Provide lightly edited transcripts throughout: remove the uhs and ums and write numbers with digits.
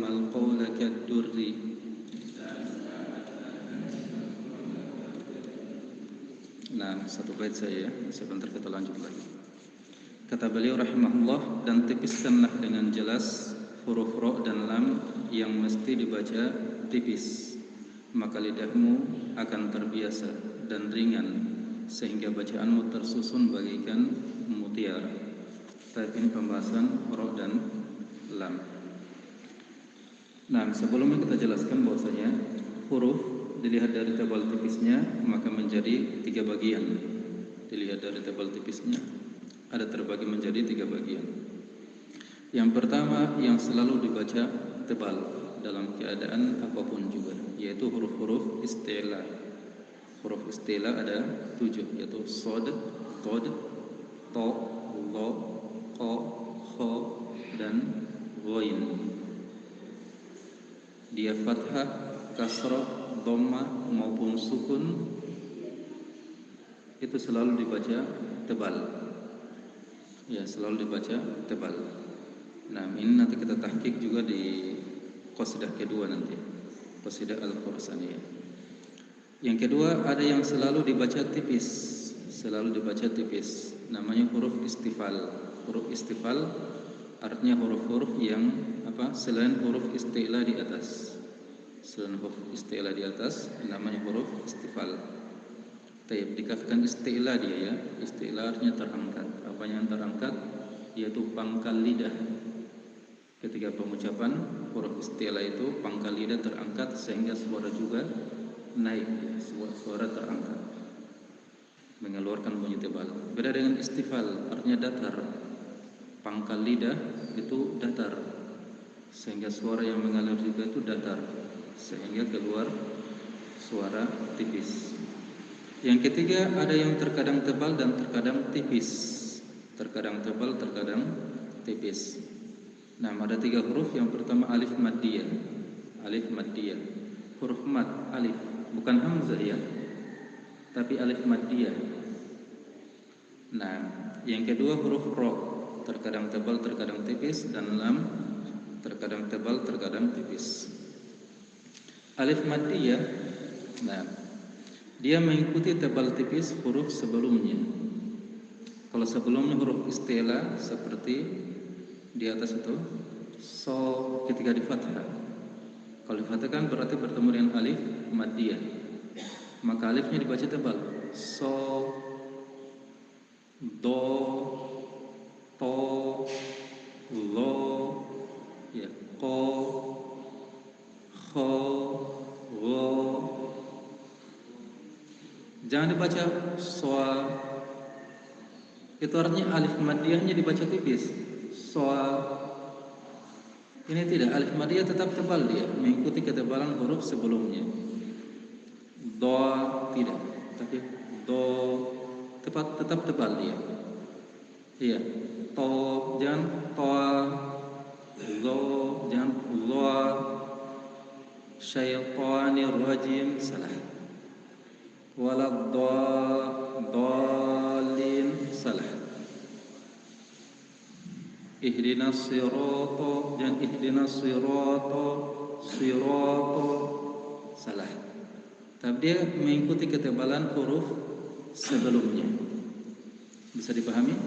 القول كالدر. Nah, satu bait saya, sebentar kita lanjut lagi. Kata beliau rahimahullah, dan tipiskanlah dengan jelas huruf ro dan lam yang mesti dibaca tipis, maka lidahmu akan terbiasa dan ringan sehingga bacaanmu tersusun bagaikan mutiara. Tapi ini pembahasan ro dan lam. Nah, sebelumnya kita jelaskan bahwasanya huruf dilihat dari tebal tipisnya maka menjadi 3 bagian. Dilihat dari tebal tipisnya ada terbagi menjadi 3 bagian. Yang pertama yang selalu dibaca tebal dalam keadaan apapun juga, yaitu huruf-huruf isti'la. Huruf isti'la ada 7, yaitu shad, qad, ta, dha, qa, kha dan ghain. Dia fathah, kasrah, dhamma maupun sukun itu selalu dibaca tebal. Ya, selalu dibaca tebal. Nah, ini nanti kita tahqiq juga di qasidah kedua nanti. Qasidah Al-Khurasaniyah. Yang kedua ada yang selalu dibaca tipis. Selalu dibaca tipis. Namanya huruf istifal. Huruf istifal artinya huruf-huruf yang selain huruf isti'la di atas. Selain huruf isti'la di atas namanya huruf istifal. Taib dikatakan isti'la dia ya. Isti'la artinya terangkat. Apa yang terangkat? Yaitu pangkal lidah. Ketika pengucapan huruf isti'la itu pangkal lidah terangkat sehingga suara juga naik. Suara terangkat, mengeluarkan bunyi tebal. Beda dengan istifal artinya datar. Pangkal lidah itu datar sehingga suara yang mengalir juga itu datar sehingga keluar suara tipis. Yang ketiga ada yang terkadang tebal dan terkadang tipis. Terkadang tebal, terkadang tipis. Nah, ada 3 huruf. Yang pertama alif maddiyah. Alif maddiyah. Huruf mad, alif, bukan hamzah ya, tapi alif maddiyah. Nah, yang kedua huruf ro, terkadang tebal, terkadang tipis, dan lam, terkadang tebal, terkadang tipis. Alif maddiyah, nah, dia mengikuti tebal tipis huruf sebelumnya. Kalau sebelumnya huruf isti'la seperti di atas itu, so ketika di fathah. Kalau di fathah kan berarti bertemu dengan alif maddiyah. Maka alifnya dibaca tebal. So, do, to, lo, ya, ko, kho, wo. Jangan dibaca soa. Itu artinya alif maddiyahnya dibaca tipis. Soa. Ini tidak, alif maddiyah tetap tebal dia, mengikuti ketebalan huruf sebelumnya. Do tidak, tapi do tetap tebal dia. Iya. To jangan toa, lo jangan lo, syaitanir rajim salah. Walad dallin salah. Ihdinas sirata dan ihdinas sirata salah. Tapi dia mengikuti ketebalan huruf sebelumnya. Bisa dipahami?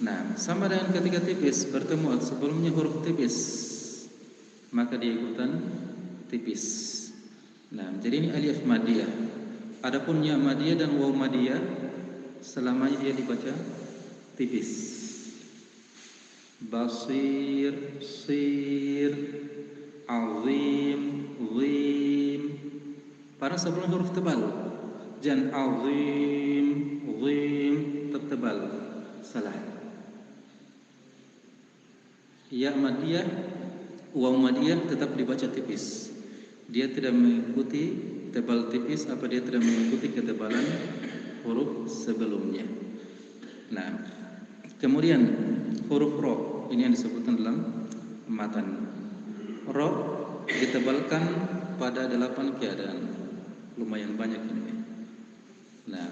Nah, sama dengan ketika tipis bertemu sebelumnya huruf tipis, maka dia ikutan tipis. Nah, jadi ini alif madiyah. Adapun ya madiyah dan waw madiyah selamanya dia dibaca tipis. Basir, sir, azim, zim. Para sebelum huruf tebal. Jan azim, zim tetap tebal. Salah. Ya madiyah, waw madiyah tetap dibaca tipis. Dia tidak mengikuti tebal tipis, apa dia tidak mengikuti ketebalan huruf sebelumnya. Nah, kemudian huruf ro, ini yang disebutkan dalam matan. Ro ditebalkan pada 8 keadaan. Lumayan banyak ini. Nah,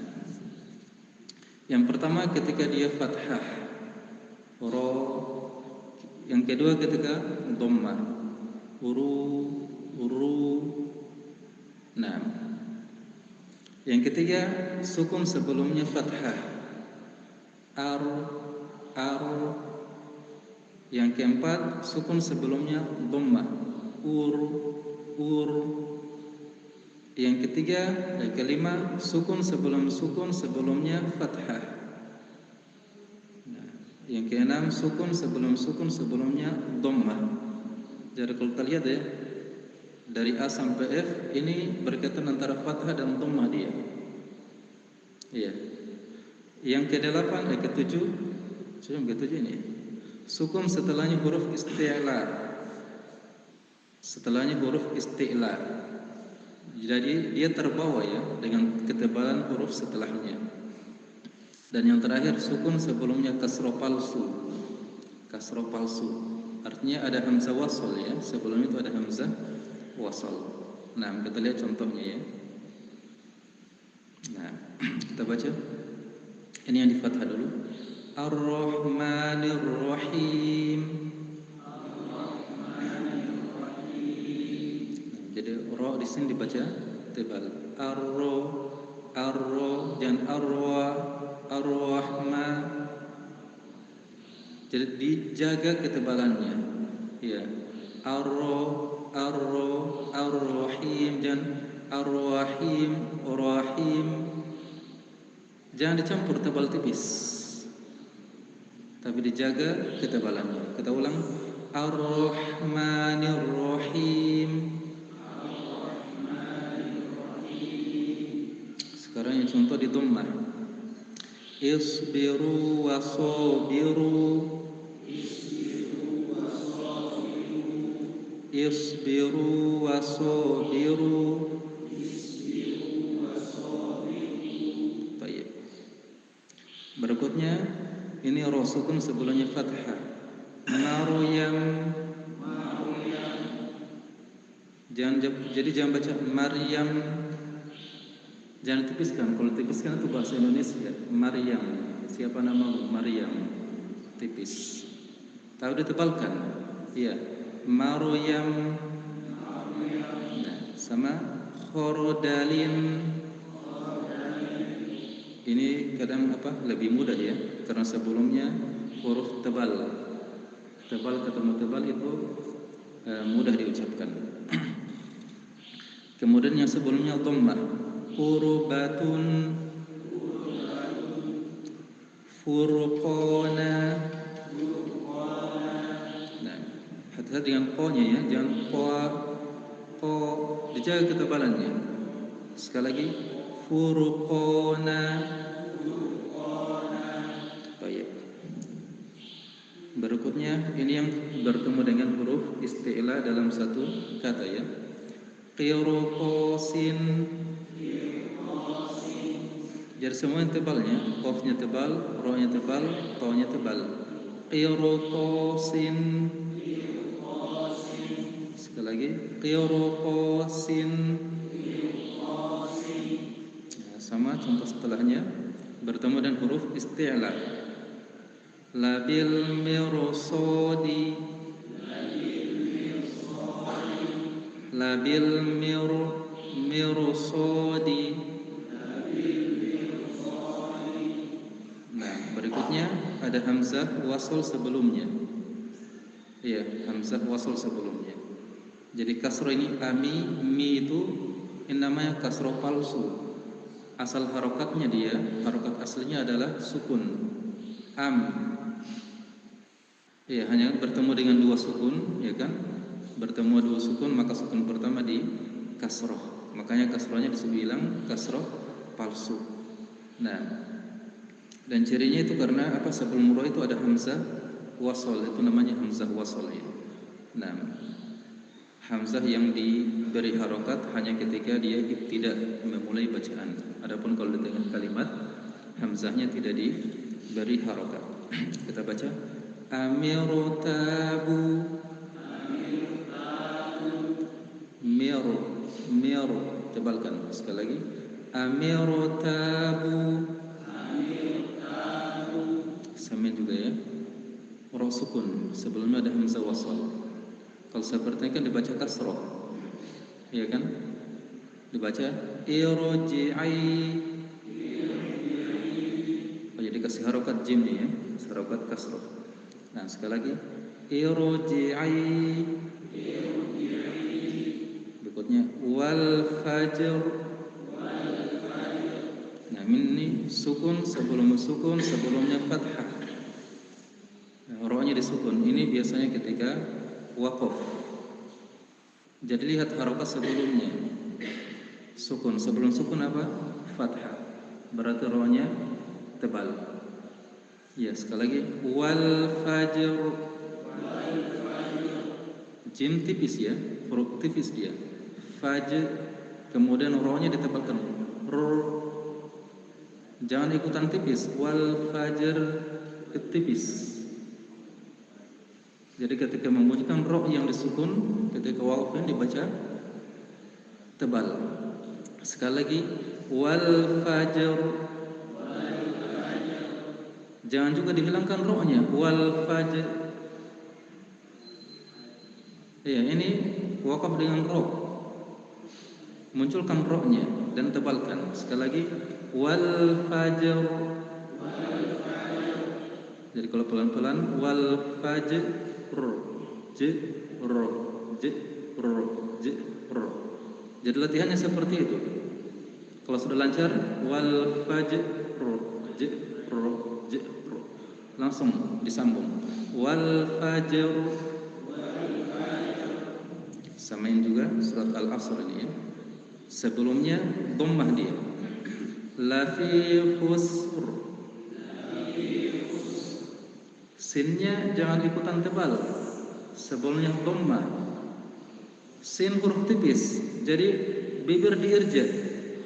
yang pertama ketika dia fathah, ro. Yang kedua ketika dhammah, uru. Nah, yang ketiga sukun sebelumnya fathah, ar. Yang keempat sukun sebelumnya dhammah, ur. Yang ketiga, yang kelima sukun sebelumnya fathah. Nah, yang keenam sukun sebelumnya dhammah. Jadi kalau kita lihat ya, dari A sampai F ini berkaitan antara fathah dan dhammah dia. Iya. Yang kedelapan, ketujuh, yang ketujuh ini sukun setelahnya huruf isti'la. Jadi dia terbawa ya dengan ketebalan huruf setelahnya. Dan yang terakhir sukun sebelumnya kasroh palsu. Artinya ada hamzah wasal ya, sebelum itu ada hamzah wasal. Nah, kita lihat contohnya ya. Nah, kita baca. Ini yang di fathah dulu. Ar-Rahmanir Rahim. Jadi ra di sini dibaca tebal. Arro dan ar-Rahman. Jadi dijaga ketebalannya. Ya. Ar-Rahim dan ar-Rahim. Jangan dicampur tebal tipis, tapi dijaga ketebalannya. Kita ulang. Ar-Rahmanir Rahim. Sekarang yang contoh di dhammah. Isbiru wasabiru. Baik. Berikutnya ini ra sukun sebelumnya fathah. Maryam. Jangan baca Maryam. Jangan tipiskan. Kalau tipiskan itu bahasa Indonesia. Maryam. Siapa namamu? Maryam. Tipis. Tahu ditebalkan. Iya. Maryam. Nah, sama khordalin. Ini kadang lebih mudah ya, karena sebelumnya huruf tebal ketemu tebal itu mudah diucapkan. Kemudian yang sebelumnya dhammah, qurbatun, furqana. Nah, hati-hati dengan ko-nya ya, jangan ko, dijaga ketebalannya. Sekali lagi, furqana. Baik. Berikutnya ini yang bertemu dengan huruf isti'la dalam satu kata ya. Qirqasin. Jadi semua yang tebalnya, qafnya tebal, ra-nya tebal, ta-nya tebal. Qirqasin. Sekali lagi, qirqasin. Sama contoh setelahnya bertemu dengan huruf isti'la. Labil mirsadi. Nah, berikutnya ada hamzah wasal sebelumnya. Iya, hamzah wasal sebelumnya. Jadi kasroh ini mi itu namanya kasroh palsu. Asal harokatnya harokat aslinya adalah sukun. Ya, hanya bertemu dengan dua sukun, ya kan? Bertemu dua sukun, maka sukun pertama di kasroh. Makanya kasrohnya dibilang kasroh palsu. Nah, dan cirinya itu karena sebelum ra itu ada hamzah wasal, itu namanya hamzah wasal ya. Nah, hamzah yang diberi harokat hanya ketika dia tidak memulai bacaan. Adapun kalau di tengah kalimat, hamzahnya tidak diberi harokat. Kita baca. Amirtabu. Miru. Tebalkan sekali lagi. Amirtabu. Samain juga ya. Ra sukun sebelumnya ada hamzah wasal. Kalau seperti ini kan dibaca kasroh, ya kan? Dibaca irji'i. Oh, jadi kasih harokat jim nih ya, harokat kasroh. Nah sekali lagi irji'i. Berikutnya wal fajr. Nah ini sukun sebelumnya fathah. Nah, rohnya disukun. Ini biasanya ketika waqaf. Jadi lihat harokat sebelumnya. Sukun, sebelum sukun apa? Fathah. Berarti rohnya tebal. Ya, sekali lagi wal fajr. Jim tipis ya, huruf tipis dia. Fajr, kemudian rohnya ditebalkan. Jangan ikutan tipis. Wal fajr tipis. Jadi ketika membunyikan roh yang disukun, ketika waqaf dibaca tebal. Sekali lagi wal fajr. Jangan juga dihilangkan rohnya. Wal fajr. Ya, ini waqaf dengan roh. Munculkan rohnya dan tebalkan. Sekali lagi wal fajr. Jadi kalau pelan-pelan wal fajr j. Jadi latihannya seperti itu. Kalau sudah lancar wal fajr j. Langsung disambung wal fajr. Samain juga surat Al-Asr ini ya. Sebelumnya dhammah dia. La fi khusr. Sinnya jangan ikutan tebal. Sebelumnya dhammah. Sin huruf tipis. Jadi bibir diirja.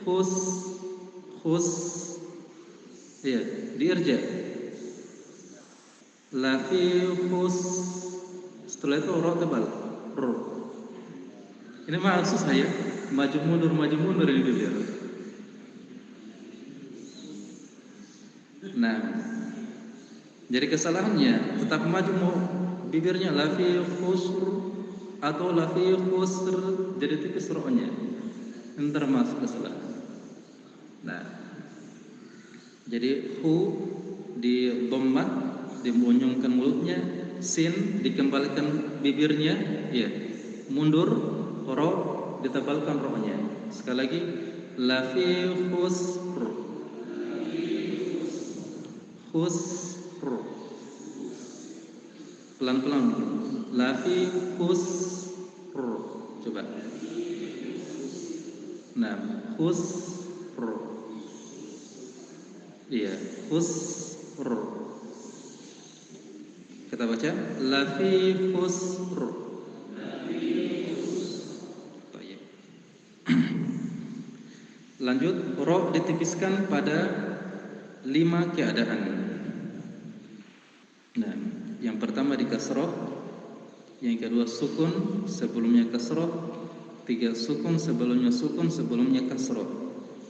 Khus. Ya, diirja. La fi khus. Setelah itu ra tebal. Ini maksud saya maju mundur ini dilihat. Nah, jadi kesalahannya tetap maju bibirnya la fi khusr atau la fi khusr, jadi tipis rohnya. Ini termasuk kesalahan. Nah, jadi hu di dhammah, dimunyungkan mulutnya, sin dikembalikan bibirnya, ya, mundur, ro ditebalkan rohnya. Sekali lagi la fi khusr. Khusr. Pelan-pelan. La fi khusr. Coba. Nah, khusr. Iya, khusr. Kita baca la fi khusr. Lanjut, roh ditipiskan pada 5 keadaan. Nah, yang pertama di kasroh, yang kedua sukun sebelumnya kasroh, 3 sukun sebelumnya kasroh.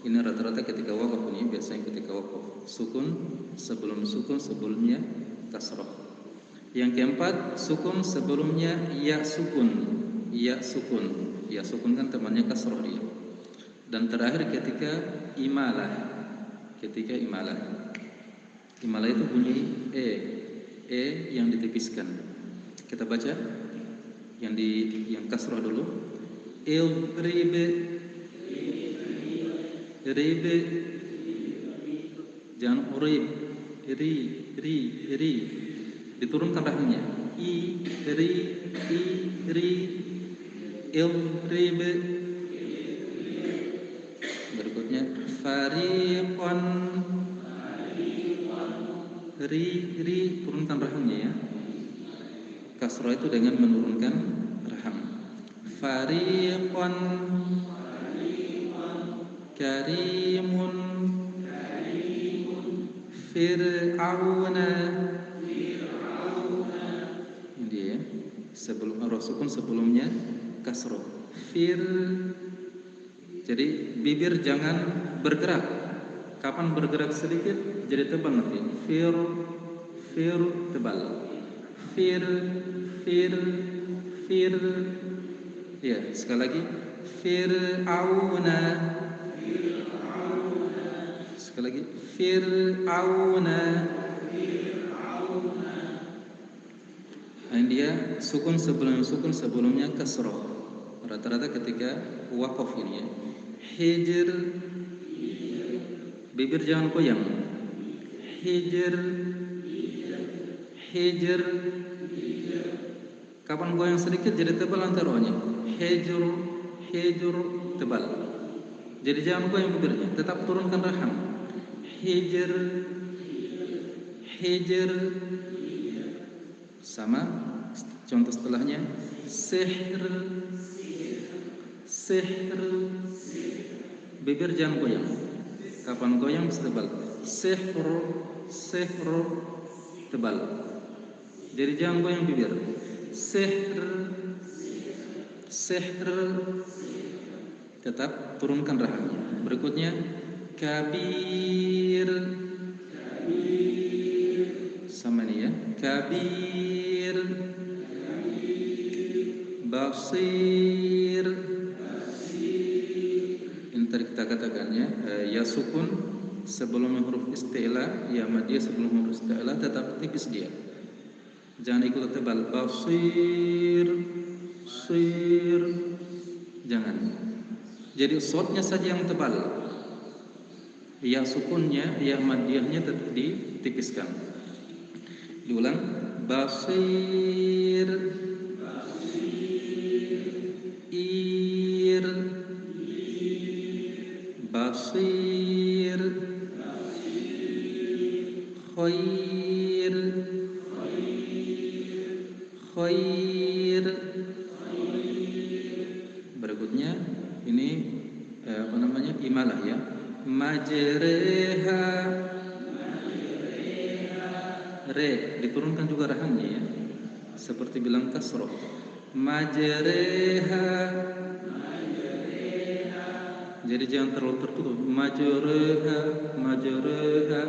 Ini rata-rata ketika waqaf ini, biasanya ketika waqaf sukun sebelumnya kasroh. Yang keempat sukun sebelumnya ya sukun. Ya sukun kan temannya kasroh dia. Dan terakhir ketika imalah. Imalah itu bunyi e yang ditipiskan. Kita baca yang kasroh dulu. Ribe. Jangan urib. Ri. Diturunkan rahimnya. Ri. Ribe. Berikutnya fariqan. Ri turunkan rahimnya ya. Kasroh itu dengan menurunkan raham. Fariqan. Karimun. Fir'auna. Ini dia ya. Sebelum sukun sebelumnya kasroh. Jadi bibir jangan bergerak. Kapan bergerak sedikit jadi tebal nanti. Fir tebal. Fir fir. Ya, sekali lagi fir'auna. Sekali lagi fir'auna. Nah, dia sukun sebelumnya kasroh. Rata-rata ketika waqaf ini ya. Hijr, bibir jangan goyang. Hijr, hijr. Kapan goyang sedikit jadi tebal antara O-nya. Hijr, hijr, tebal. Jadi jangan goyang bibirnya, tetap turunkan rahang. Hijr, hijr. Sama contoh setelahnya sihr, sihr. Bibir jangan goyang. Kapan goyang tebal. Sihr, sihr, tebal. Jadi jangan goyang bibir. Sihr, sihr, tetap turunkan rahangnya. Berikutnya kabir, sama ini ya. Kabir, basir. Ini tadi kita katakannya ya sukun sebelum huruf isti'la, ya madiyah sebelum huruf isti'la, tetap tipis dia. Jangan ikut tebal. Basir, sir, jangan. Jadi shotnya saja yang tebal. Ya sukunnya, ya madiyahnya tetap ditipiskan. Diulang. Basir, ir, basir, khair, khair. Berikutnya ini apa namanya, imalah ya. Majreha, re diturunkan juga rahangnya ya, seperti bilang kasroh. Majreha, jadi jangan terlalu tertutup. Majreha, majreha.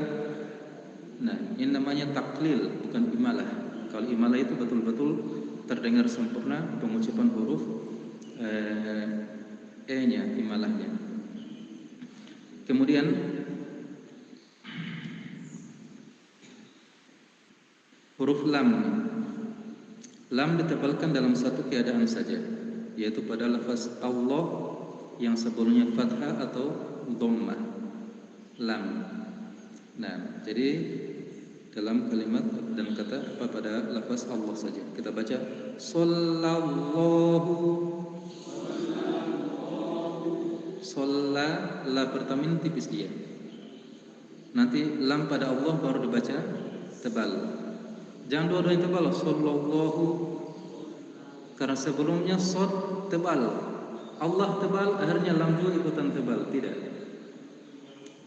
Nah, ini namanya taklil, bukan imalah. Kalau imalah itu betul-betul terdengar sempurna pengucapan huruf e-nya, imalahnya. Kemudian huruf lam. Lam ditebalkan dalam satu keadaan saja, yaitu pada lafaz Allah yang sebelumnya fathah atau dhammah. Lam. Nah, jadi dalam kalimat dan kata apa pada lafaz Allah saja. Kita baca sallallahu. Shalla, la pertama tipis dia. Nanti lam pada Allah baru dibaca tebal. Jangan dua-duanya tebal. Sallallahu, karena sebelumnya shad tebal, Allah tebal, akhirnya lam juga ikutan tebal. Tidak.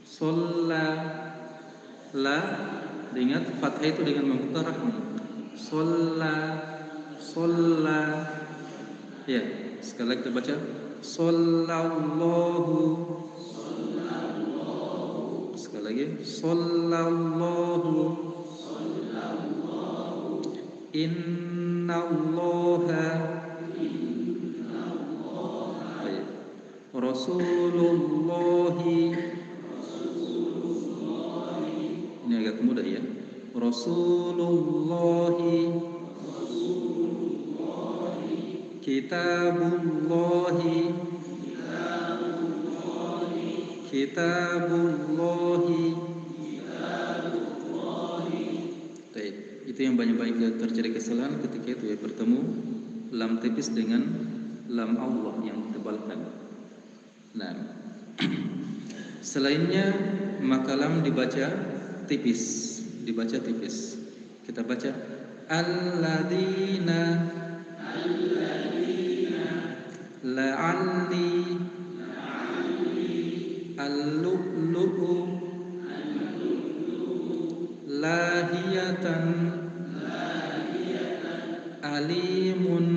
Shalla, la diingat fathah itu dengan membuka rahang. Shalla, shalla. Ya, sekali lagi kita baca sallallahu. Sekali lagi sallallahu. Innallaha, Rasulullahi. Ini agak mudah ya. Rasulullahi, Kitabullahi, Kitabullahi. Baik, itu yang banyak-banyak terjadi kesalahan ketika itu ya, bertemu lam tipis dengan lam Allah yang ditebalkan. Nah, selainnya maka lam dibaca tipis, dibaca tipis. Kita baca alladzina, la'alli, al-lu'lu'u, lahiyatan, alimun,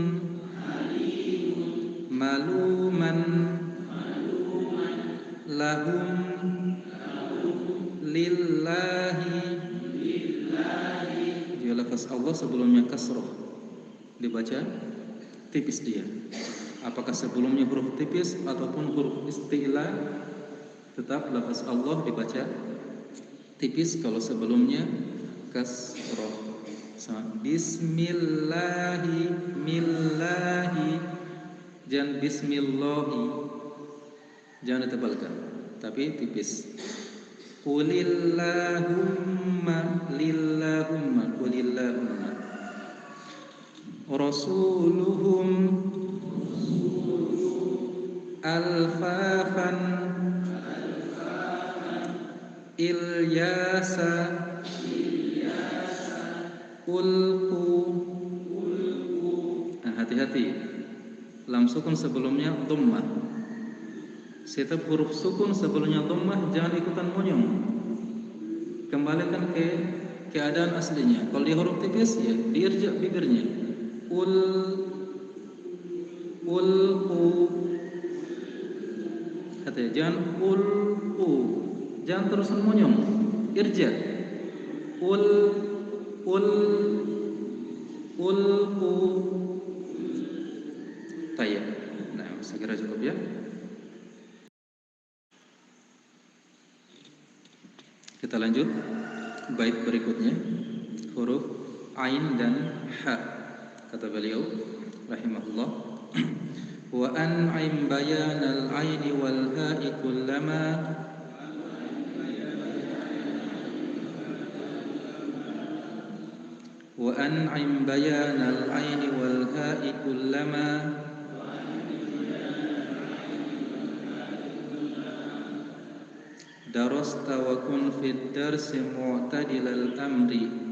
maluman, lahum, lillahi. Dia lafaz Allah sebelumnya kasroh dibaca tipis dia. Apakah sebelumnya huruf tipis ataupun huruf isti'la, tetap lafaz Allah dibaca tipis kalau sebelumnya kasroh. Sama bismillahi, millahi, jangan bismillahi, jangan ditebalkan, tapi tipis. Qulillahumma, lillahumma, qulillahumma. Rasuluhum alfafan Ilyasa ulku. Nah, hati-hati, lam sukun sebelumnya dhammah. Setiap huruf sukun sebelumnya dhammah jangan ikutan monyong. Kembalikan ke keadaan aslinya. Kalau di huruf tipis ya diirja bibirnya. Ulku. Hati, jangan ulku. Jangan terus monyong. Irja. Ulku. Tayyib. Nah, saya kira cukup ya. Kita lanjut bait berikutnya, huruf ain dan ha. Kata beliau rahimahullah, wa an'im bayanal aini wal ha'i kullama wa an'im bayanal aini wal ha'i kullama darasta wa kun fid darsi mu'tadilal amri.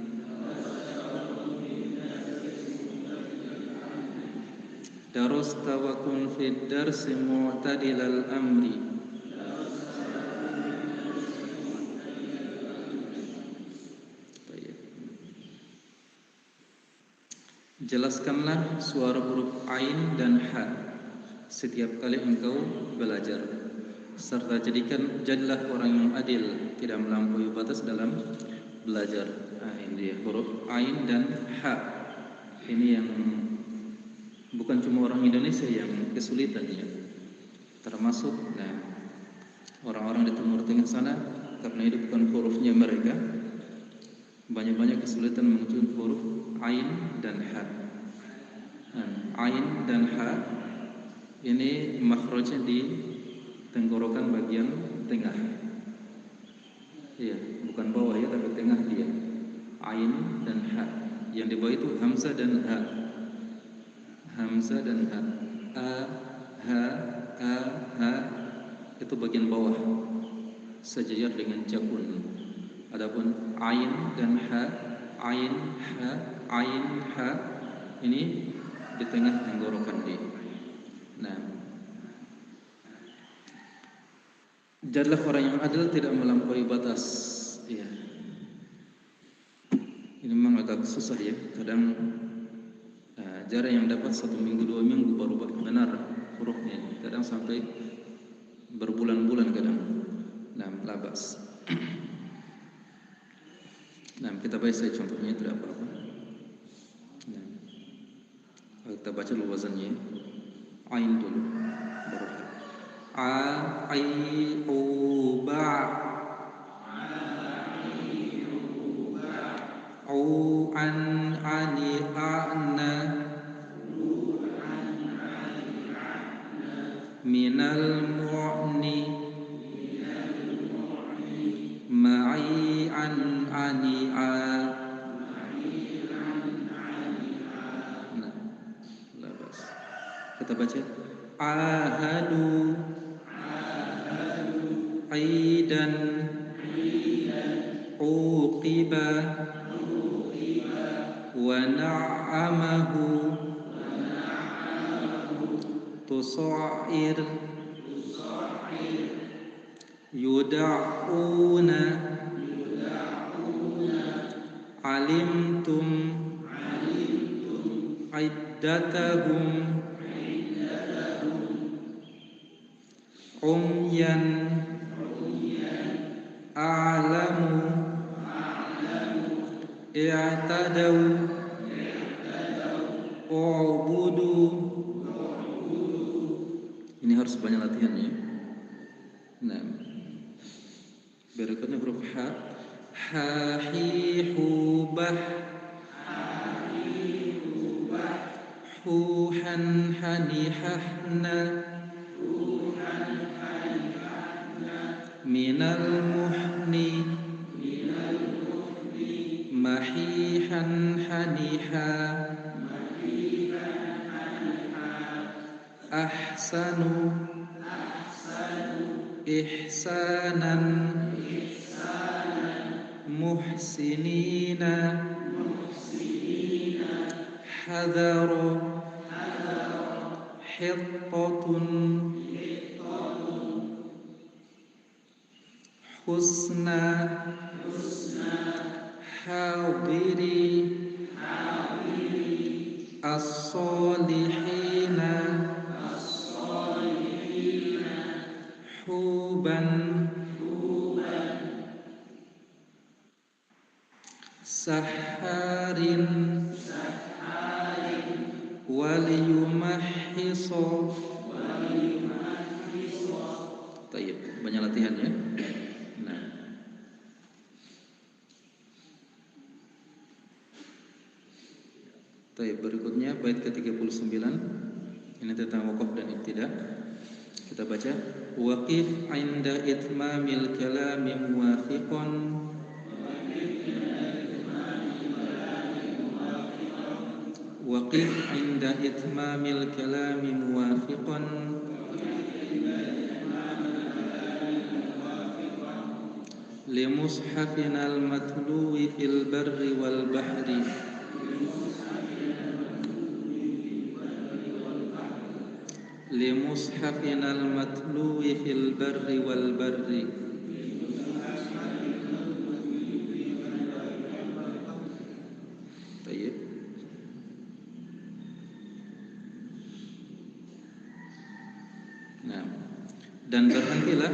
Darasta wa kun fid darsi mu'tadilal amri. Jelaskanlah suara huruf ain dan ha setiap kali engkau belajar, serta jadilah orang yang adil, tidak melampaui batas dalam belajar. Nah, ini dia huruf ain dan ha. Ini yang bukan cuma orang Indonesia yang kesulitannya, termasuk orang-orang di Timur Tengah sana, karena itu bukan hurufnya mereka, banyak kesulitan mengucapkan huruf ain dan ha. Ain dan ha ini makhrajnya di tenggorokan bagian tengah. Iya, bukan bawah ya, tapi tengah dia. Ain dan ha. Yang di bawah itu hamzah dan ha. Hamzah dan ha. Ha itu bagian bawah, sejajar dengan jakun. Adapun ain dan ha, ain ha ini di tengah tenggorokan dia. Nah, jadilah orang yang adil, tidak melampaui batas. Iya. Ini memang agak susah ya. Kadang jarang yang dapat 1 minggu 2 minggu baru benar hurufnya. Kadang sampai berbulan-bulan kadang. Nah, labas. Nah, kita baca contohnya, tidak apa-apa. Nah, kita baca dulu wazannya. Ain dulu, baru Aiuba, an ani ana, minal mu'ni, ma'i an ani a. Nah, labas. Kita baca ahadu, aidan, uqiba, wa na'amahu, tusa'ir, yuda'una, alimtum, iddatahum, umyan, a'lamu, i'tadaw, u'budu, Ini harus banyak latihan ya. Nah, berikutnya huruf ha. Ha hi hu bah. Hu han hani hahna. Minal muhni. Mahihan haniha. Ahsanu. Ihsanan. Muhsinina. Hadaru. Hittatun. Husna. Hadiri. As-solihina. Huban. Saharin. Waliyumahhiso. Tayyib, banyak latihan ya. Nah, tayyib, berikutnya bait ke-39. Ini tentang waqaf dan ibtida. Kita baca, waqif 'inda itmamil kalami muwafiqan. Waqif 'inda itmamil kalami muwafiqan. Limushafina al-matluwi fil barri wal bahri. Limushafina al-matluwi fil barri wal barri. Tayyib. Nah, dan berhentilah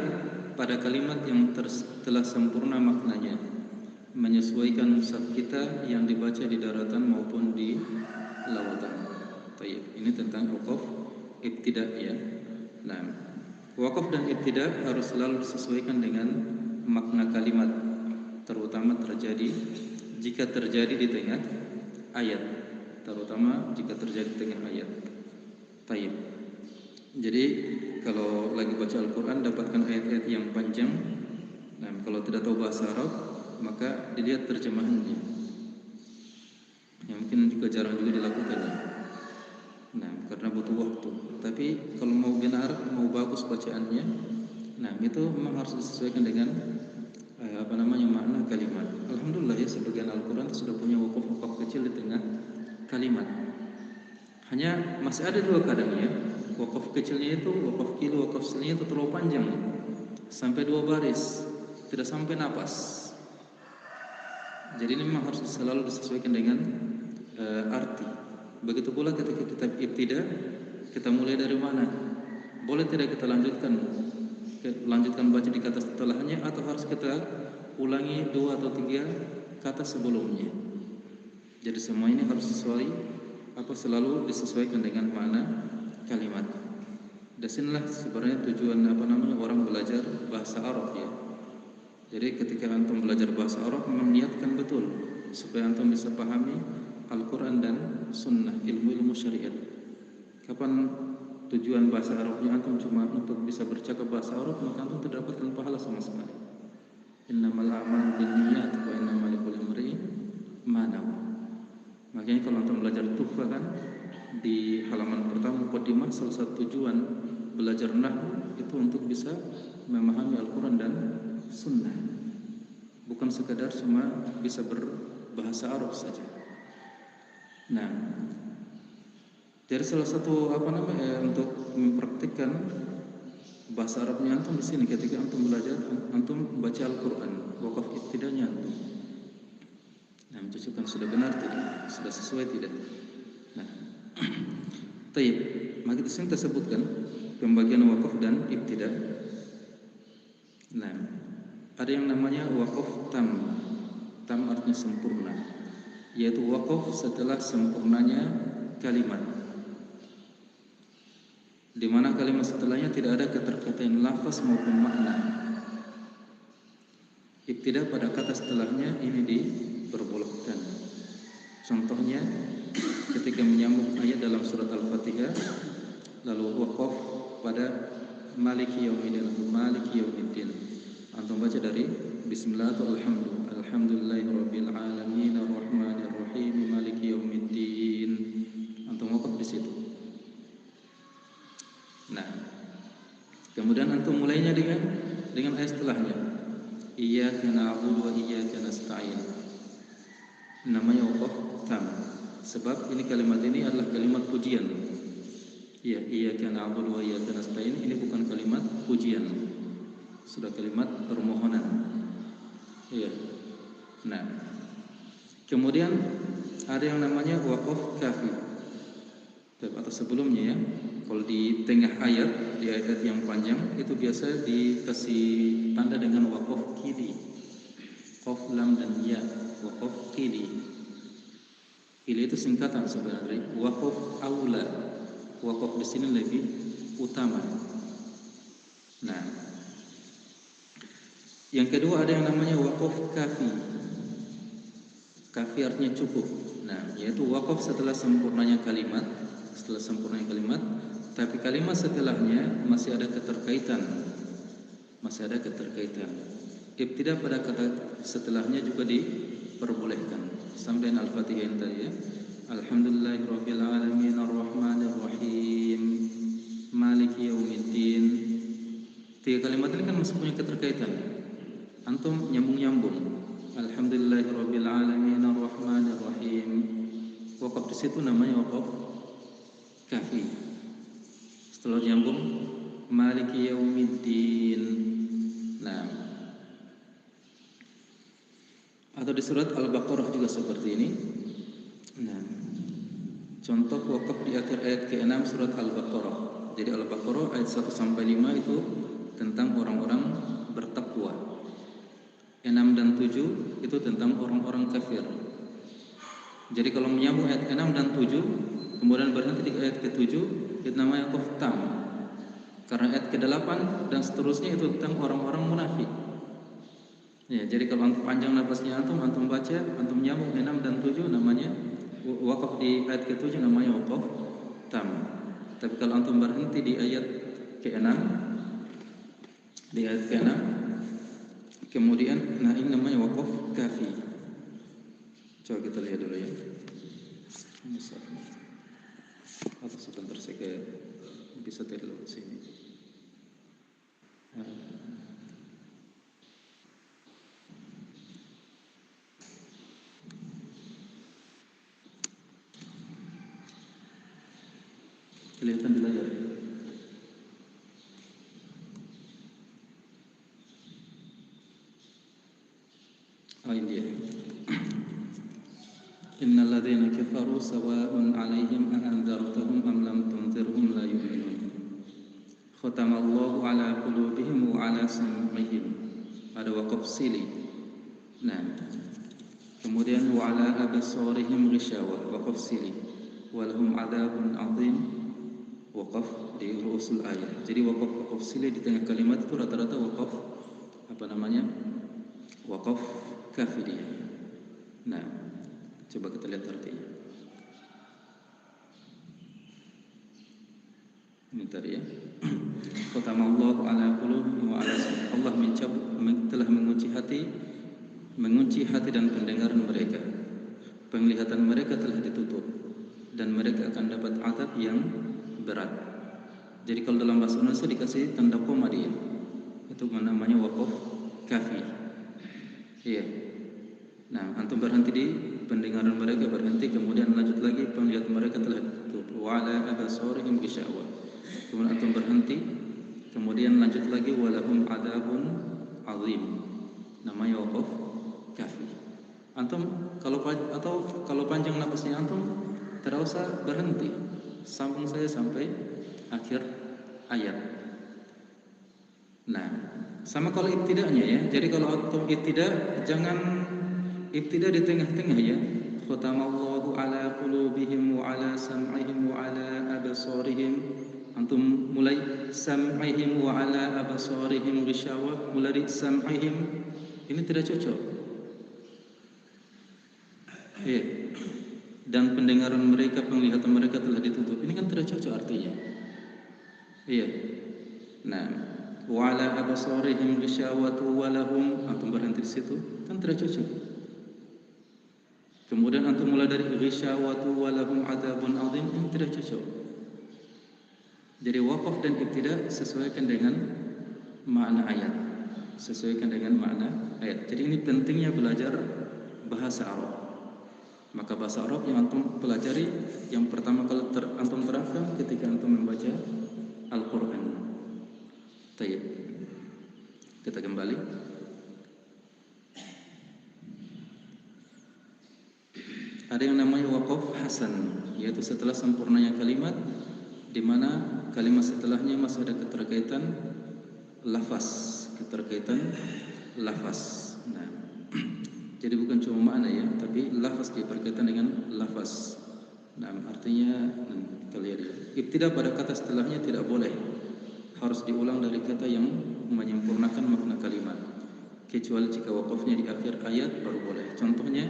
pada kalimat yang telah sempurna maknanya, menyesuaikan mushaf kita yang dibaca di daratan maupun di lautan. Tayyib. Ini tentang waqaf ibtida ya. Nah, waqaf dan ibtida harus selalu disesuaikan dengan makna kalimat, terutama jika terjadi di tengah ayat, terutama jika terjadi di tengah ayat. Tayyib. Jadi kalau lagi baca Al-Quran dapatkan ayat-ayat yang panjang. Nah, kalau tidak tahu bahasa Arab maka dilihat terjemahannya. Yang mungkin juga jarang juga dilakukan ya. Nah, karena butuh waktu. Tapi kalau mau benar, mau bagus bacaannya, nah itu memang harus disesuaikan dengan makna kalimat. Alhamdulillah ya, sebagian Al-Quran sudah punya waqaf kecil di tengah kalimat. Hanya masih ada dua kadang ya. Waqaf kecilnya itu, waqaf kilo, waqaf silnya itu terlalu panjang, sampai 2 baris, tidak sampai napas. Jadi ini memang harus selalu disesuaikan dengan arti. Begitu pula ketika kita ibtida, kita mulai dari mana? Boleh tidak kita lanjutkan baca di kata setelahnya, atau harus kita ulangi 2 atau 3 kata sebelumnya. Jadi semua ini harus selalu disesuaikan dengan makna kalimat. Dan sinilah sebenarnya tujuan orang belajar bahasa Arab ya. Jadi ketika antum belajar bahasa Arab, meniatkan betul supaya antum bisa pahami Al-Quran dan Sunnah, ilmu syariat. Kapan tujuan bahasa Arabnya antum cuma untuk bisa bercakap bahasa Arab, maka antum tidak dapatkan pahala sama sekali. Innamal a'malu binniyat wa innamal likulli imri'in ma nawa. Makanya kalau antum belajar Tuhfah kan, di halaman pertama muqaddimah, salah satu tujuan belajar nahwu itu untuk bisa memahami Al-Quran dan Sunnah, bukan sekadar cuma bisa berbahasa Arab saja. Nah, jadi salah satu untuk mempraktikkan bahasa Arabnya antum di sini ketika antum belajar, antum baca Al-Quran, waqaf ibtidanya antum. Nah, menunjukkan sudah benar tidak, sudah sesuai tidak. Nah, tayyib. Maka di sini tersebutkan pembagian waqaf dan ibtida. Nah, ada yang namanya waqaf tam. Tam artinya sempurna, yaitu waqaf setelah sempurnanya kalimat. di mana kalimat setelahnya tidak ada keterkaitan lafaz maupun makna. Ibtida pada kata setelahnya ini diperbolehkan. Contohnya ketika menyambung ayat dalam surat Al-Fatihah lalu waqaf pada Maliki Yaumiddin, Maliki Yaumiddin. Antum baca dari Bismillah atau Alhamdulillahirabbil alamin arrahmanir rahim maliki yaumiddin. Antum waqaf di situ. Nah, kemudian antum mulainya dengan ayat setelahnya. Iyyaka na'budu wa iyyaka nasta'in. Namanya waqaf tam. Sebab ini kalimat ini adalah kalimat pujian. Ya, iyyaka na'budu wa iyyaka nasta'in ini bukan kalimat pujian. Sudah kalimat permohonan. Iya. Nah, kemudian ada yang namanya waqaf kafi. Atau sebelumnya ya, kalau di tengah ayat, di ayat yang panjang itu biasa dikasih tanda dengan waqaf kili. Qaf lam dan ya, waqaf kili. Kili itu singkatan sebenarnya. Waqaf aula. Waqaf di sini lebih utama. Nah, yang kedua ada yang namanya waqaf kafi. Kafi artinya cukup. Nah, yaitu waqaf setelah sempurnanya kalimat, tapi kalimat setelahnya masih ada keterkaitan. Ibtida pada kata setelahnya juga diperbolehkan. Sampai Al-Fatihah yang tadi ya. Alhamdulillahirabbil alamin arrahmanir rahim maliki yaumiddin. Tiga kalimat ini kan masih punya keterkaitan. Antum nyambung. Alhamdulillahirabbil alamin arrahmanir rahim. Waqaf di situ namanya waqaf kafi. Setelah nyambung maliki yaumiddin. Nah, atau di surat Al-Baqarah juga seperti ini. Nah, contoh waqaf di akhir ayat ke-6 surat Al-Baqarah. Jadi Al-Baqarah ayat 1 sampai 5 itu tentang orang-orang bertakwa. 6 dan 7 itu tentang orang-orang kafir. Jadi kalau menyambung ayat 6 dan 7 kemudian berhenti di ayat ke-7 itu namanya waqaf tam. Karena ayat ke-8 dan seterusnya itu tentang orang-orang munafik. Ya, jadi kalau antum panjang nafasnya antum baca, antum nyambung 6 dan 7 namanya waqaf di ayat ke-7 namanya waqaf tam. Tapi kalau antum berhenti di ayat ke-6 kemudian nah ini namanya waqaf kafi. Coba kita lihat dulu ya. Atau sebentar saya bisa terlalu sini. Kelihatan di layar. Ini dia. Innal ladzina kafaru sawa'un 'alaihim a anzartahum am lam tunzirhum la yu'minun. Khatamallahu 'ala qulubihim wa 'ala sam'ihim. Ada waqaf sili. Nah. Kemudian wa 'ala absarihim ghishawah, waqaf sili. Wa lahum 'adzabun 'adzim. Waqaf di ru'usul ayat. Jadi waqaf sili di tengah kalimat itu rata-rata waqaf waqaf kafi dia. Nah, coba kita lihat artinya. Ini tadi ya. Khatamallahu ala qulubihim wa ala sam'ihim. Allah telah mengunci hati dan pendengaran mereka. Penglihatan mereka telah ditutup dan mereka akan dapat azab yang berat. Jadi kalau dalam bahasa Indonesia dikasih tanda koma dia. Itu namanya waqaf kafi. Iya. Nah, antum berhenti di pendengaran mereka, berhenti, kemudian lanjut lagi penglihatan mereka telah ditutup. Wa 'ala absarihim ghishawah. Kemudian antum berhenti, kemudian lanjut lagi walahum 'adzabun 'adzim. Namanya waqaf kafi. Antum kalau panjang nafasnya antum tidak usah berhenti. Sambung saya sampai akhir ayat. Nah, sama kalau ibtida'nya ya. Jadi kalau antum ibtida' jangan ibtida' di tengah-tengah ya. Khatamallahu ala qulubihim wa ala sam'ihim wa ala absarihim Antum mulai sam'ihim wa ala abasarihim ghishawah, mulai sam'ihim, ini tidak cocok. Iya. Dan pendengaran mereka, penglihatan mereka telah ditutup. Ini kan tidak cocok artinya. Iya. Nah, wa ala abasarihim ghishawatu wa lahum, antum berhenti di situ, kan tidak cocok. Kemudian antum mulai dari ghishawatu wa lahum adzabun adzim, ini tidak cocok. Jadi waqaf dan ibtida sesuaikan dengan makna ayat. Sesuaikan dengan makna ayat. Jadi ini pentingnya belajar bahasa Arab. Maka bahasa Arab yang antum pelajari yang pertama kali antum terapkan ketika antum membaca Al-Quran. Baik. Kita kembali. Ada yang namanya waqaf hasan, yaitu setelah sempurnanya kalimat, di mana kalimat setelahnya masih ada keterkaitan lafaz, Nah, jadi bukan cuma makna ya, tapi lafaz dia berkaitan dengan lafaz. Nah, artinya kalian ibtida pada kata setelahnya tidak boleh, harus diulang dari kata yang menyempurnakan makna kalimat, kecuali jika waqafnya di akhir ayat baru boleh. Contohnya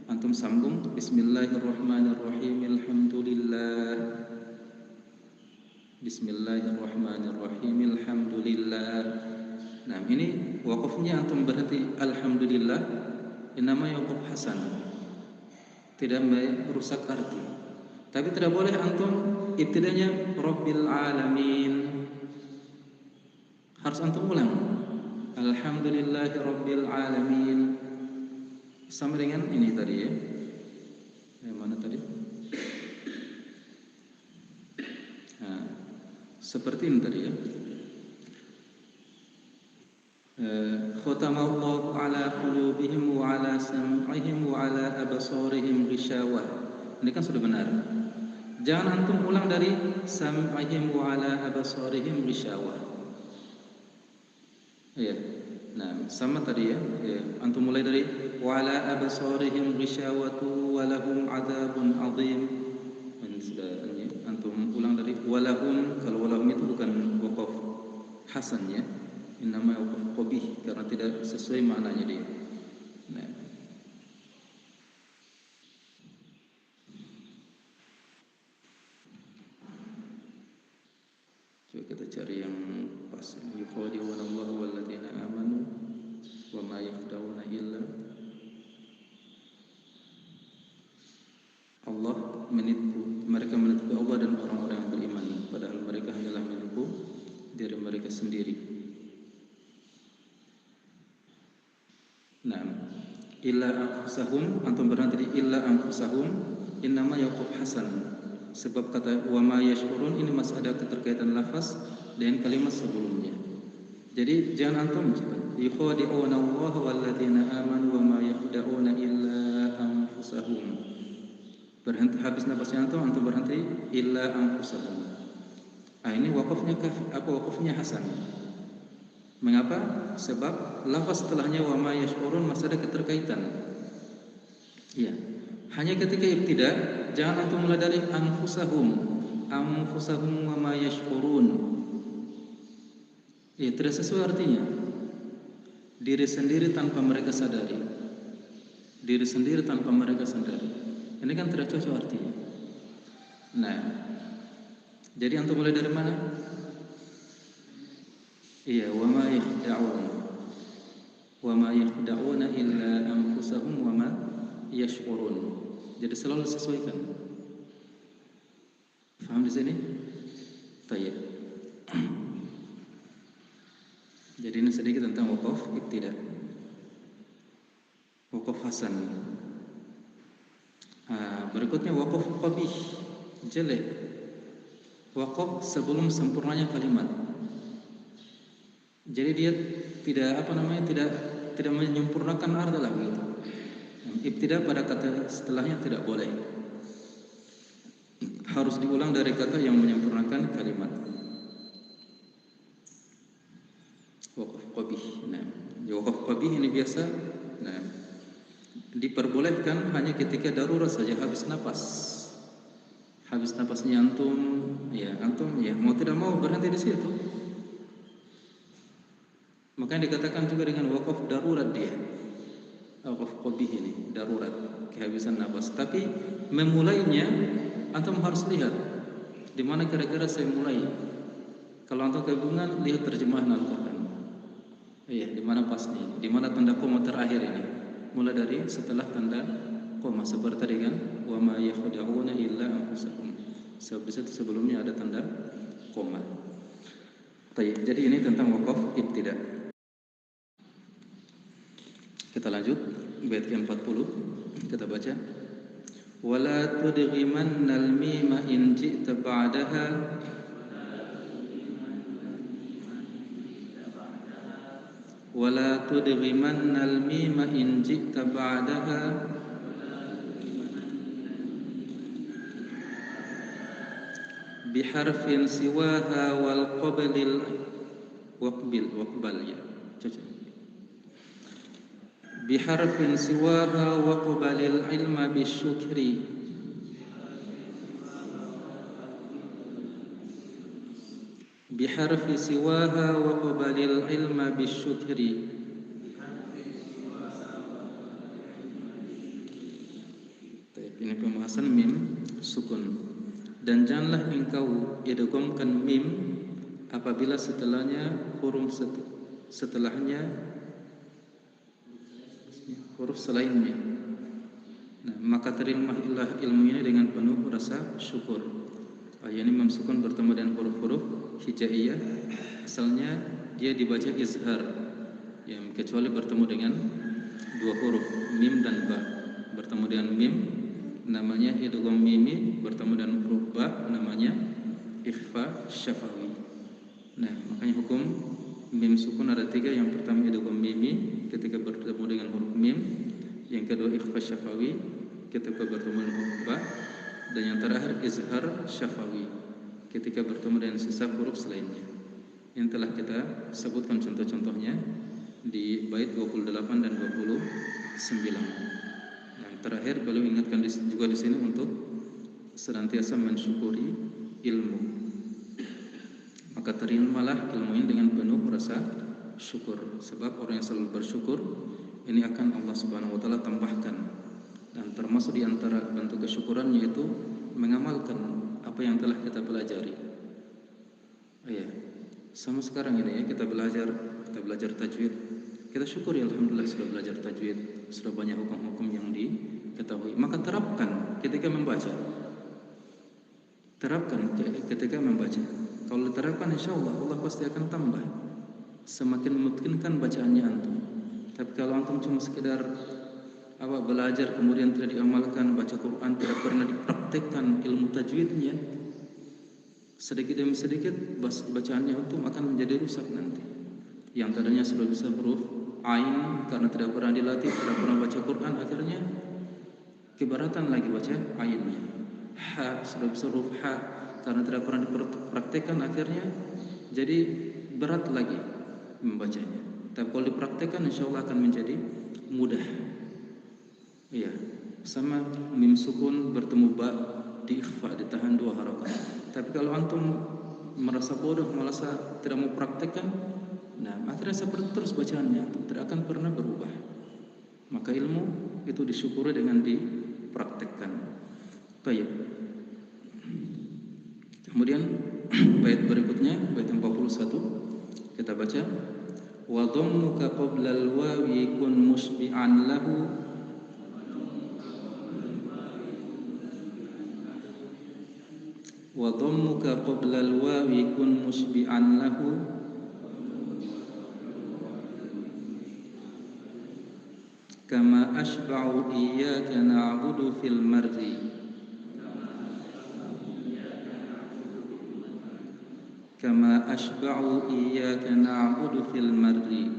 antum sambung Bismillahirrahmanirrahim, alhamdulillah. Bismillahirrahmanirrahim, alhamdulillah. Nah, ini waqafnya antum berhenti alhamdulillah, ini namanya waqaf hasan, tidak merusak arti. Tapi tidak boleh antum ibtidanya rabbil alamin, harus antum ulang alhamdulillahi rabbil alamin. Sama dengan ini tadi ya. Yang mana tadi? Nah, seperti ini tadi ya. Khatamallahu ala qulubihim wa ala sam'ihim wa ala absarihim ghishawah. Ini kan sudah benar. Jangan antum ulang dari sam'ihim wa ala absarihim ghishawah. Ya. Nah, sama tadi ya. Antum mulai dari wa ala absarihim ghishawatu wa lahum adzabun adzim. Ini sudah ya. Antum ulang dari walahum. Kalau walahum itu bukan waqaf hasan ya. Ini namanya waqaf qabih karena tidak sesuai maknanya dia. Nah. Coba kita cari yang pas. Yukhadi'una Allah walladzina amanu wa ma yakhda'una illa Allah menipu. Mereka menipu Allah dan orang-orang yang beriman, padahal mereka hanyalah menipu diri mereka sendiri. Nah, illa anfusahum, antum berhenti di illa anfusahum, innama yaqub hasan. Sebab kata wa ma yashurun ini masih ada keterkaitan lafaz dengan kalimat sebelumnya. Jadi jangan antum yukhadi'una Allah walladzina amanu wa ma yakhda'una illa anfusahum. Berhenti habis nafasnya antum berhenti illa anfusahum. Ini waqafnya hasan. Mengapa? Sebab lafaz setelahnya wa ma yashurun masih ada keterkaitan. Iya. Hanya ketika ibtida jangan antum mulai dari anfusahum wa ma yashurun. Iya, tidak sesuai artinya. Diri sendiri tanpa mereka sadari. Diri sendiri tanpa mereka sadari. Ini kan tidak cocok artinya. Nah, jadi antum mulai dari mana? Iya, wa ma yakhda'una illa anfusahum wa ma yash'urun. Jadi selalu disesuaikan. Faham di sini? Baik. Jadi ini sedikit tentang waqaf ibtida. Waqaf hasan. Berikutnya waqaf qabih, jelek. Waqaf sebelum sempurnanya kalimat. Jadi dia tidak menyempurnakan arti lah begitu. Ibtida pada kata setelahnya tidak boleh. Harus diulang dari kata yang menyempurnakan kalimat. Waqaf qabih. Nah, waqaf qabih ini biasa diperbolehkan hanya ketika darurat saja, habis nafas. Habis napasnya antum ya mau tidak mau berhenti di situ. Makanya dikatakan juga dengan wakaf darurat dia. Wakaf qabih ini darurat, kehabisan napas. Tapi memulainya antum harus lihat di mana kira-kira saya mulai. Kalau antum kebingungan, lihat terjemahan Al-Qur'an. Iya, di mana pasnya? Di mana tanda koma terakhir ini? Mulai dari setelah tanda koma seperti tadi kan, wa ma yakhda'una illa anfusahum. Sebelumnya ada tanda koma. Baik, jadi ini tentang wakaf ibtida. Kita lanjut bait ke-40. Kita baca. Wala tudghimannal mima in ji'ta ba'daha wala tudghimannal mima in ji'ta ba'daha biharfin siwaha wal qablil waqbal ya. Cocok. Biharfin siwaha wa qabalil ilma bisyukri biharfi siwaha wa qabalil ilma bisyukri. Ini pembahasan mim sukun. Dan janganlah engkau idghamkan mim apabila setelahnya setelahnya huruf selainnya. Nah, maka terimalah ilmu ini dengan penuh rasa syukur. Ini mim sukun bertemu dengan huruf-huruf hijaiyah. Asalnya dia dibaca izhar, kecuali bertemu dengan dua huruf mim dan ba. Bertemu dengan mim namanya idgham mimi, bertemu dengan huruf ba namanya ikhfa syafawi. Nah, makanya hukum mim sukun ada tiga. Yang pertama idgham mimi ketika bertemu dengan huruf mim, yang kedua ikhfa syafawi ketika bertemu dengan huruf ba, dan yang terakhir izhar syafawi ketika bertemu dengan sisa huruf selainnya. Yang telah kita sebutkan contoh-contohnya di bait 28 dan 29. Yang terakhir beliau ingatkan juga di sini untuk senantiasa mensyukuri ilmu. Maka terimalah ilmu ini dengan penuh rasa syukur, sebab orang yang selalu bersyukur ini akan Allah Subhanahu wa taala tambahkan. Dan termasuk di antara bentuk kesyukuran yaitu mengamalkan apa yang telah kita pelajari. Sama sekarang ini kita belajar tajwid. Kita syukuri alhamdulillah sudah belajar tajwid, sudah banyak hukum-hukum yang diketahui. Maka terapkan ketika membaca. Terapkan ketika membaca. Kalau diterapkan insyaallah Allah pasti akan tambah. Semakin memungkinkan bacaannya antum. Tapi kalau antum cuma sekedar belajar kemudian tidak diamalkan, baca Quran tidak pernah dipraktekkan ilmu tajwidnya, sedikit demi sedikit bacaannya antum akan menjadi rusak nanti. Yang tadinya sudah bisa huruf ain karena tidak pernah dilatih, tidak pernah baca Quran, akhirnya keberatan lagi baca ainnya. Ha sudah bisa huruf ha karena tidak pernah dipraktekkan, akhirnya jadi berat lagi membacanya. Tapi kalau dipraktekkan insyaallah akan menjadi mudah. Sama mim sukun bertemu ba di ikhfa, ditahan dua harakat. Tapi kalau antum merasa bodoh, merasa tidak mau praktekkan, akhirnya seperti terus bacaannya, tidak akan pernah berubah. Maka ilmu itu disyukuri dengan dipraktekkan. Baik. Kemudian bait berikutnya, bait 41, kita baca. Wa dhammuka qabla al-wawi kun musbi'an lahu wa dhammuka qabla al-wawi kun musbi'an lahu kama ashba'u iyyaka na'budu fil marri kama ashba'u iyyaka na'budu fil marri.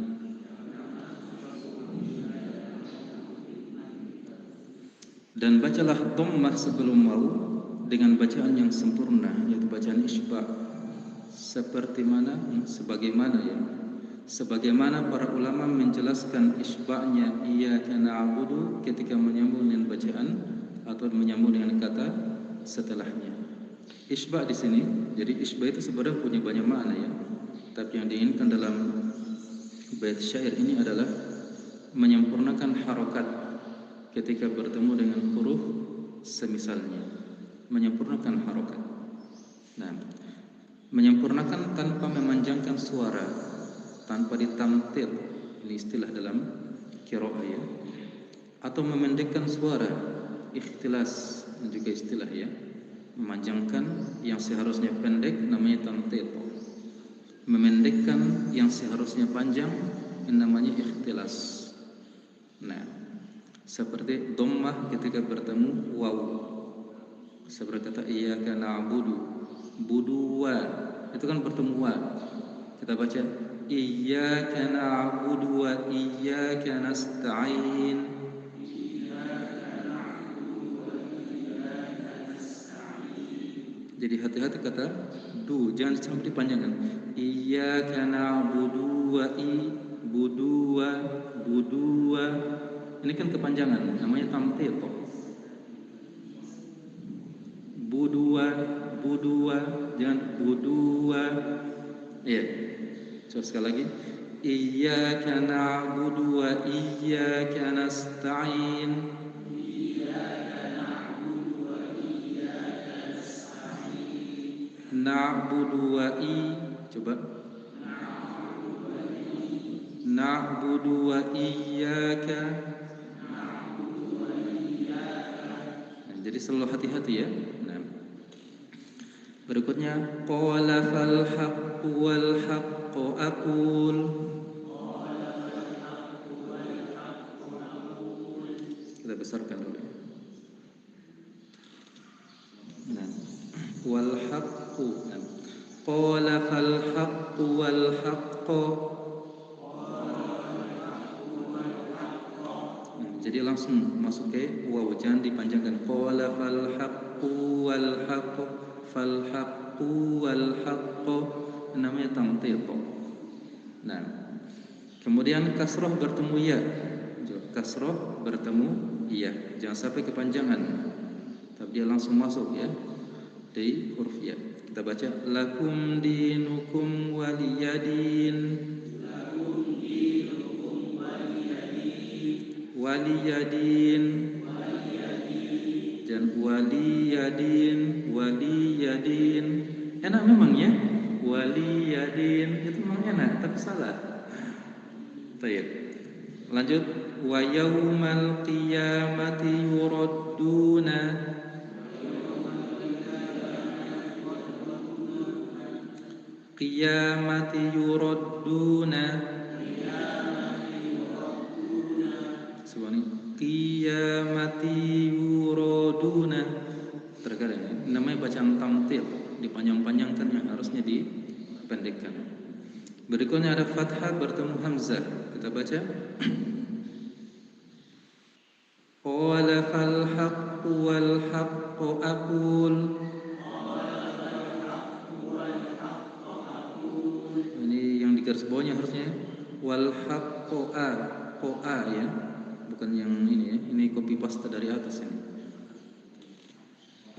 Dan bacalah dhammah sebelum waw dengan bacaan yang sempurna, yaitu bacaan isba', sebagaimana para ulama menjelaskan isba'nya iyyaka na'budu ketika menyambung dengan bacaan atau menyambung dengan kata setelahnya. Isba di sini, jadi isba itu sebenarnya punya banyak makna ya. Tapi yang diinginkan dalam bait syair ini adalah menyempurnakan harokat ketika bertemu dengan huruf semisalnya. Menyempurnakan harokat. Nah, menyempurnakan tanpa memanjangkan suara, tanpa ditamtil, ini istilah dalam qiraah ya. Atau memendekkan suara, ikhtilas juga istilah ya. Memanjangkan yang seharusnya pendek namanya tamtil. Memendekkan yang seharusnya panjang namanya ikhtilas. Nah, seperti dhammah ketika bertemu waw. Seperti kata iyyaka na'budu, buduwa, itu kan bertemu wa. Kita baca iyyaka na'budu wa iyyaka nasta'in. Jadi hati-hati kata du, jangan sampai dipanjangkan. Iyyaka na'budu wa buduwa, buduwa. Ini kan kepanjangan, namanya tamthil. Buduwa, buduwa, jangan buduwa. Iya. Coba sekali lagi. Iyyaka na'budu wa iyyaka nasta'in. Na'budu wa coba. Na'budu wa iyyaka. Nah, jadi selalu hati-hati ya. Nah, berikutnya qala fal haqqu wal haqqu aqul. Kita besarkan dulu. Nah, wal haqqu. Qala fal haqqu wal haqqu. Jadi langsung masuk ke waw, jangan dipanjangkan. Qala fal haqqu wal haqqu, fal haqqu wal haqqu, namanya tamthil. Nah, kemudian kasroh bertemu ya. Kasroh bertemu ya, jangan sampai kepanjangan. Tapi dia langsung masuk ya di huruf ya. Kita baca lakum dinukum waliyadin. Waliyadin, dan waliyadin, waliyadin. Enak memang ya, waliyadin itu memang enak, tapi salah. Baik, lanjut. Wa yaumal qiyamati yuradduna. Qiyamati yuradduna. Qiyamati yuraduna. Terkadang ya, namanya bacaan tamthil, dipanjang-panjangkan yang harusnya dipendekkan. Berikutnya ada fathah bertemu hamzah. Kita baca qala fal haqqu wal haqqu aqul. Ini yang di garis bawahnya harusnya wal haqqu a ya. Bukan yang ini ya, ini copy paste dari atas ini.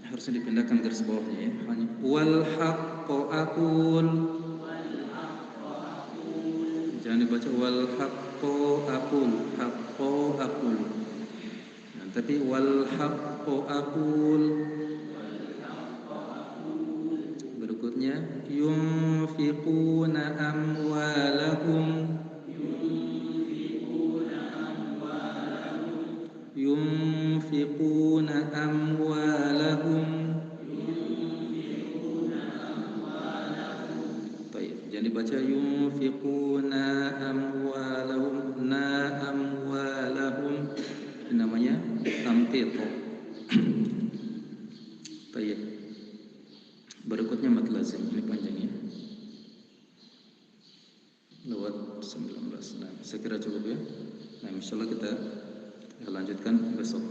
Harusnya dipindahkan garis bawahnya ya. Hanya wal haqqu aqul. Jangan dibaca wal haqqu aqul, haqqu aqul. Nah, tapi wal haqqu aqul. Berikutnya yunfiquna amwalahum. Yunfiquna amwalahum. Baik, jangan dibaca yunfiquna amwalahum, na amwalahum. Ini namanya tamthil. Baik. Berikutnya mad lazim, ini panjangnya. Lewat 19. Nah, saya kira cukup ya. Nah, insyaallah kita lanjutkan besok.